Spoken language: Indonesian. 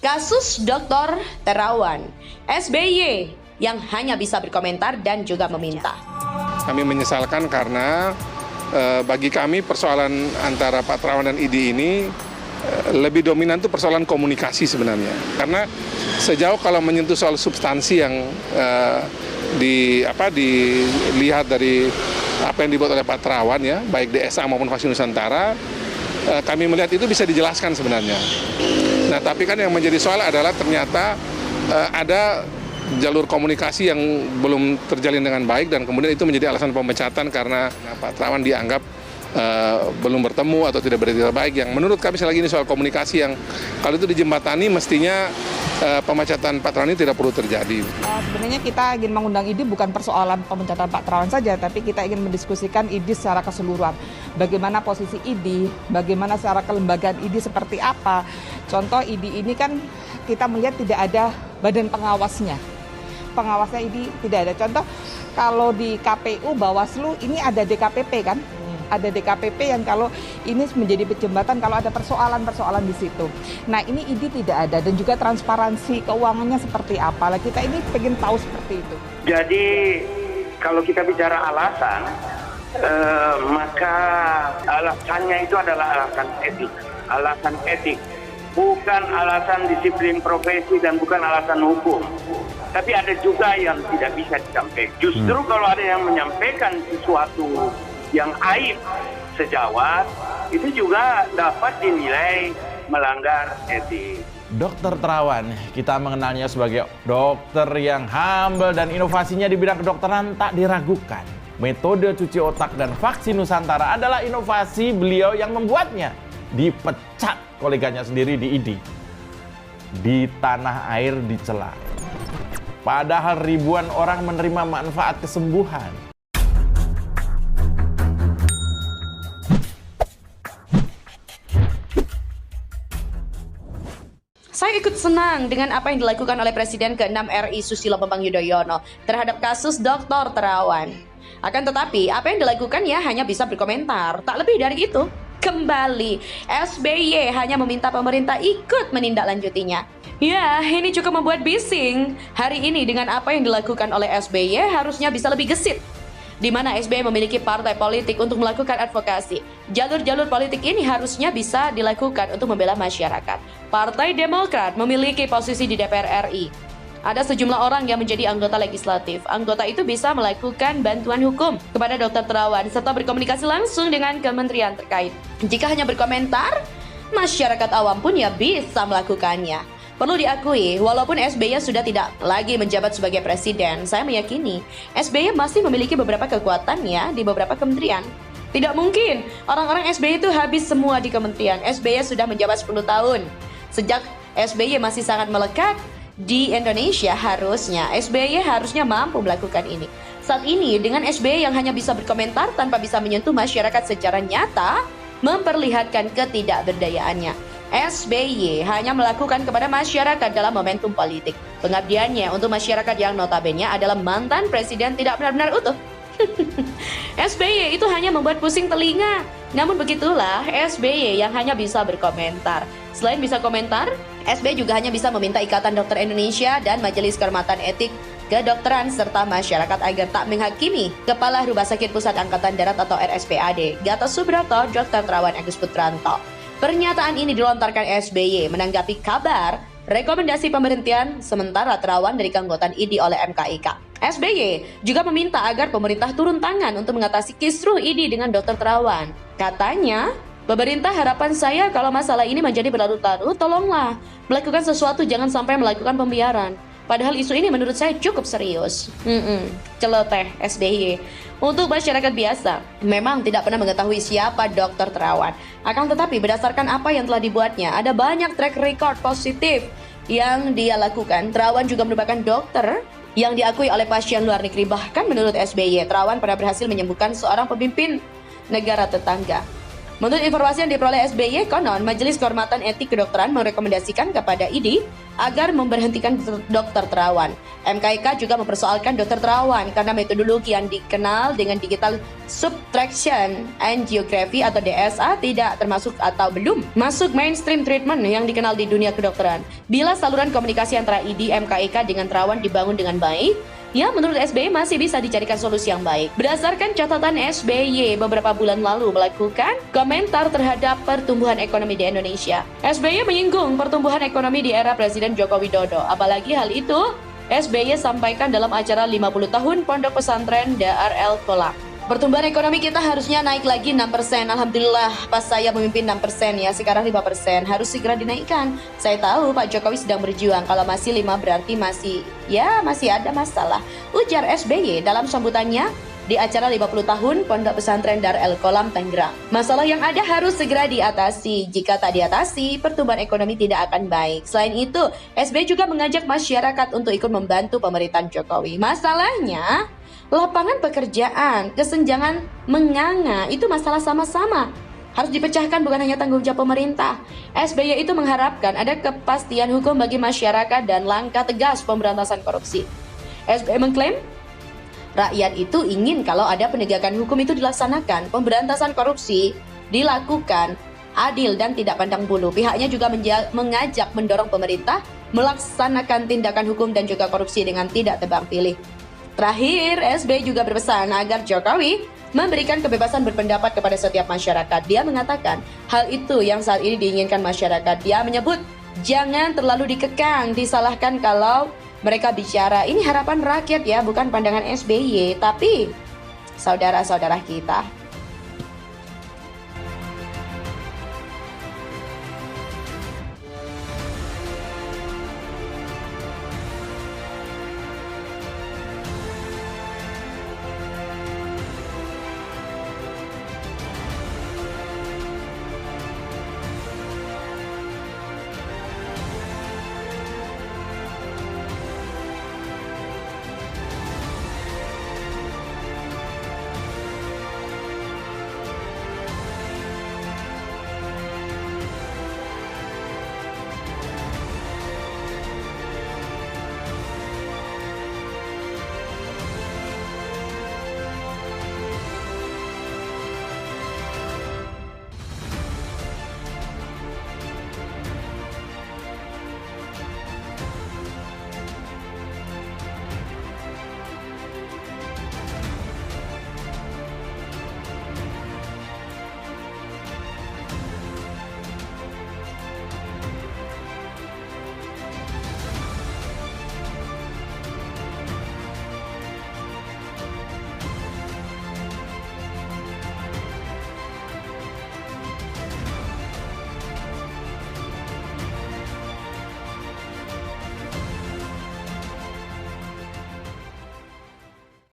Kasus Dr. Terawan, SBY yang hanya bisa berkomentar dan juga meminta. Kami menyesalkan karena bagi kami persoalan antara Pak Terawan dan ID ini lebih dominan itu persoalan komunikasi sebenarnya. Karena sejauh kalau menyentuh soal substansi yang dilihat dari apa yang dibuat oleh Pak Terawan ya, baik DSA maupun Vaksin Nusantara, kami melihat itu bisa dijelaskan sebenarnya. Nah, tapi kan yang menjadi soal adalah ternyata ada jalur komunikasi yang belum terjalin dengan baik dan kemudian itu menjadi alasan pemecatan karena Pak Terawan dianggap belum bertemu atau tidak bertindak baik. Yang menurut kami sekali lagi ini soal komunikasi yang kalau itu dijembatani mestinya pemecatan Pak Terawan ini tidak perlu terjadi. Sebenarnya kita ingin mengundang ID bukan persoalan pemecatan Pak Terawan saja, tapi kita ingin mendiskusikan ID secara keseluruhan. Bagaimana posisi ID, bagaimana secara kelembagaan ID seperti apa. Contoh ID ini kan kita melihat tidak ada badan pengawasnya. Pengawasnya ID tidak ada. Contoh kalau di KPU, Bawaslu ini ada DKPP kan? Ada DKPP yang kalau ini menjadi jembatan kalau ada persoalan-persoalan di situ. Nah ini ID tidak ada dan juga transparansi keuangannya seperti apa. Lah kita ini pengen tahu seperti itu. Jadi kalau kita bicara alasan, maka alasannya itu adalah alasan etik, bukan alasan disiplin profesi dan bukan alasan hukum. Tapi ada juga yang tidak bisa disampaikan. Justru kalau ada yang menyampaikan sesuatu yang aib sejawat, itu juga dapat dinilai melanggar etik. Dr. Terawan, kita mengenalnya sebagai dokter yang humble dan inovasinya di bidang kedokteran tak diragukan. Metode cuci otak dan vaksin Nusantara adalah inovasi beliau yang membuatnya dipecat koleganya sendiri di ID. Di tanah air dicela. Padahal ribuan orang menerima manfaat kesembuhan. Saya ikut senang dengan apa yang dilakukan oleh Presiden ke-6 RI Susilo Bambang Yudhoyono terhadap kasus Dr. Terawan. Akan tetapi, apa yang dilakukan ya hanya bisa berkomentar, tak lebih dari itu. Kembali, SBY hanya meminta pemerintah ikut menindaklanjutinya. Ya, ini cukup membuat bising. Hari ini dengan apa yang dilakukan oleh SBY harusnya bisa lebih gesit. Di mana SBY memiliki partai politik untuk melakukan advokasi. Jalur-jalur politik ini harusnya bisa dilakukan untuk membela masyarakat. Partai Demokrat memiliki posisi di DPR RI. Ada sejumlah orang yang menjadi anggota legislatif. Anggota itu bisa melakukan bantuan hukum kepada Dr. Terawan serta berkomunikasi langsung dengan kementerian terkait. Jika hanya berkomentar, masyarakat awam pun ya bisa melakukannya. Perlu diakui, walaupun SBY sudah tidak lagi menjabat sebagai presiden, saya meyakini SBY masih memiliki beberapa kekuatan ya di beberapa kementerian. Tidak mungkin orang-orang SBY itu habis semua di kementerian. SBY sudah menjabat 10 tahun. Sejak SBY masih sangat melekat di Indonesia, SBY harusnya mampu melakukan ini. Saat ini dengan SBY yang hanya bisa berkomentar tanpa bisa menyentuh masyarakat secara nyata, memperlihatkan ketidakberdayaannya. SBY hanya melakukan kepada masyarakat dalam momentum politik. Pengabdiannya untuk masyarakat yang notabene adalah mantan presiden tidak benar-benar utuh. SBY itu hanya membuat pusing telinga. Namun begitulah SBY yang hanya bisa berkomentar. Selain bisa komentar, SBY juga hanya bisa meminta Ikatan Dokter Indonesia dan Majelis Kehormatan Etik Kedokteran serta masyarakat agar tak menghakimi Kepala Rumah Sakit Pusat Angkatan Darat atau RSPAD Gatot Subroto Dr. Terawan Agus Putranto. Pernyataan ini dilontarkan SBY menanggapi kabar rekomendasi pemberhentian sementara Terawan dari keanggotaan ID oleh MKIK. SBY juga meminta agar pemerintah turun tangan untuk mengatasi kisruh ID dengan Dr. Terawan. Katanya, pemerintah harapan saya kalau masalah ini menjadi berlarut-larut, tolonglah melakukan sesuatu, jangan sampai melakukan pembiaran. Padahal isu ini menurut saya cukup serius. Celoteh SBY. Untuk masyarakat biasa, memang tidak pernah mengetahui siapa Dr. Terawan. Akan tetapi berdasarkan apa yang telah dibuatnya, ada banyak track record positif yang dia lakukan. Terawan juga merupakan dokter yang diakui oleh pasien luar negeri. Bahkan menurut SBY, Terawan pernah berhasil menyembuhkan seorang pemimpin negara tetangga. Menurut informasi yang diperoleh SBY, konon Majelis Kehormatan Etik Kedokteran merekomendasikan kepada ID agar memberhentikan Dr. Terawan. MKIK juga mempersoalkan Dr. Terawan karena metodologi yang dikenal dengan digital subtraction angiography atau DSA tidak termasuk atau belum masuk mainstream treatment yang dikenal di dunia kedokteran. Bila saluran komunikasi antara ID MKIK dengan Terawan dibangun dengan baik, ya menurut SBY masih bisa dicarikan solusi yang baik. Berdasarkan catatan SBY beberapa bulan lalu melakukan komentar terhadap pertumbuhan ekonomi di Indonesia. SBY menyinggung pertumbuhan ekonomi di era Presiden Joko Widodo. Apalagi hal itu SBY sampaikan dalam acara 50 tahun Pondok Pesantren Dar El Kolam. Pertumbuhan ekonomi kita harusnya naik lagi 6%. Alhamdulillah pas saya memimpin 6% ya, sekarang 5%. Harus segera dinaikkan. Saya tahu Pak Jokowi sedang berjuang. Kalau masih 5 berarti masih ada masalah. Ujar SBY dalam sambutannya di acara 50 tahun Pondok Pesantren Dar El Kolam Tangerang. Masalah yang ada harus segera diatasi. Jika tak diatasi, pertumbuhan ekonomi tidak akan baik. Selain itu, SBY juga mengajak masyarakat untuk ikut membantu pemerintahan Jokowi. Masalahnya, lapangan pekerjaan, kesenjangan menganga, itu masalah sama-sama. Harus dipecahkan, bukan hanya tanggung jawab pemerintah. SBY itu mengharapkan ada kepastian hukum bagi masyarakat dan langkah tegas pemberantasan korupsi. SBY mengklaim, rakyat itu ingin kalau ada penegakan hukum itu dilaksanakan, pemberantasan korupsi dilakukan adil dan tidak pandang bulu. Pihaknya juga mengajak mendorong pemerintah melaksanakan tindakan hukum dan juga korupsi dengan tidak tebang pilih. Terakhir, SBY juga berpesan agar Jokowi memberikan kebebasan berpendapat kepada setiap masyarakat. Dia mengatakan hal itu yang saat ini diinginkan masyarakat. Dia menyebut jangan terlalu dikekang, disalahkan kalau mereka bicara. Ini harapan rakyat ya, bukan pandangan SBY, tapi saudara-saudara kita.